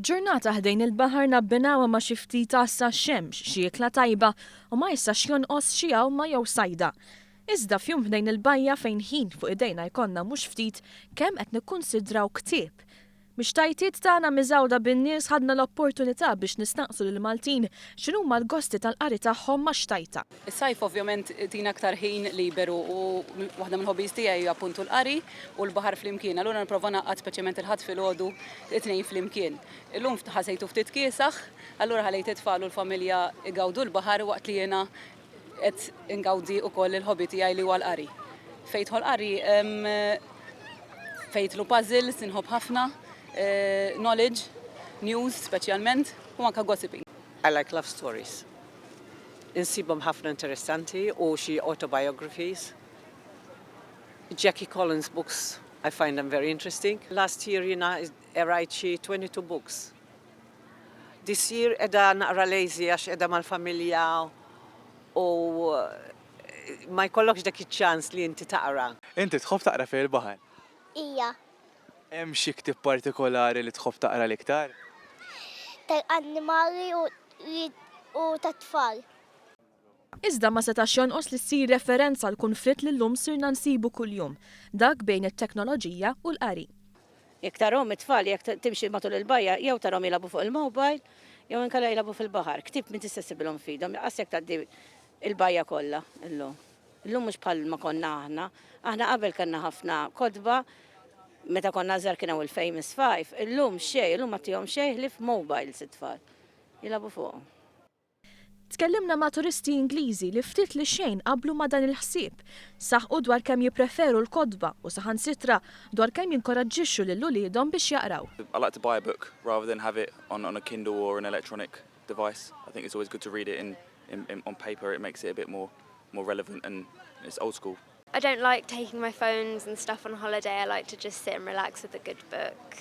Ġurnata ħdejn il-baħar nabbinawa ma' xi ftit tassa xemx, xi ikla tajba u ma jistax jonqos xi ma jew sajda. Iżda fjum ħdejn il-bajja fejn ħin fuq idejna jkollna mhux ftit kemm qed nikkunsidraw ktieb. Biex tajtiet tagħna miżawda bin-nies ħadna l-opportunità biex nistaqsu lil Maltin x'inhuma l-gosti tal-qari tagħhom ma' xtajta. Is-sajf ovvjament tina aktar ħin liberu u waħda mill-hobbies tiegħi hija appuntu l-qari u l-baħar flimkien. Allura nipprova naqqad speċjalment il-ħadd filgħodu it-tnejn flimkien. Illum ħasejtu ftit kiesaħ, allura ħalejt it-tfal u l-familja igawdu l-baħar waqt li jiena qed ingawdi wkoll il-hobby tiegħi li huwa l-qari. Fejtħol qari fejtlu puzzles inħobb ħafna. Knowledge, news speċjalment u anke gossiping. I like love stories. Insibhom ħafna interessanti u xi autobiographies. Jackie Collins books, I find them very interesting. Last year I write xi 22 books. This year edha naqra lazy għax edha mal-familja u ma jkollokx dak iċ-ċans li inti taqra. Inti tħobb taqra fejn il-baħar? Ija. Hemm xi ktieb partikolari li tħobb taqra l-iktar? Tal-annimali u tat-tfal. Iżda ma setax jonqos li ssir referenza l konflitt li llum sirna nsibu kuljum, dak bejn it-teknoloġija u l-qari. Jekk tarhom it-tfal jekk timxi matul il-bajja jew tarhom jilagħbu fuq il-mobile jew inkella jilagħbu fil-baħar. Ktieb min tista' ssibilhom fidhom, qas jekk tgħaddi il-bajja kollha illum. Illum mhux bħal ma konna aħna. Aħna qabel kellna ħafna kodba meta konna żgħar kienu il-Famous Five, illum xejn, illum ma tihom xejn li f'mobiles it-tfal. Jilagħbu fuqhom. Tkellimna ma' turisti Ingliżi li ftit li xejn qablu ma' dan il-ħsieb. Saħqu dwar kemm jippreferu l-kodba u saħansitra dwar kemm jinkoraġġixxu lil uliedhom biex jaqraw. I like to buy a book rather than have it on a Kindle or an electronic device. I think it's always good to read it on paper. It makes it a bit more relevant and it's old school. I don't like taking my phones and stuff on holiday. I like to just sit and relax with a good book.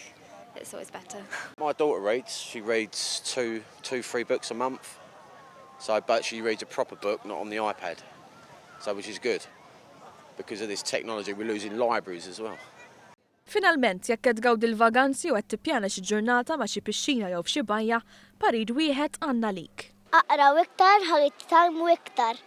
It's always better. My daughter reads. She reads two, 3 books a month. But she reads a proper book, not on the iPad. Which is good. Because of this technology, we're losing libraries as well. Finalment, jekk qed tgawdi l-vaganzi u qed tippjana xi ġurnata ma' xi pixxina jew f'xi bajja, parid wieħed għandna lik. Aqraw iktar, ħalli titgħallmu iktar.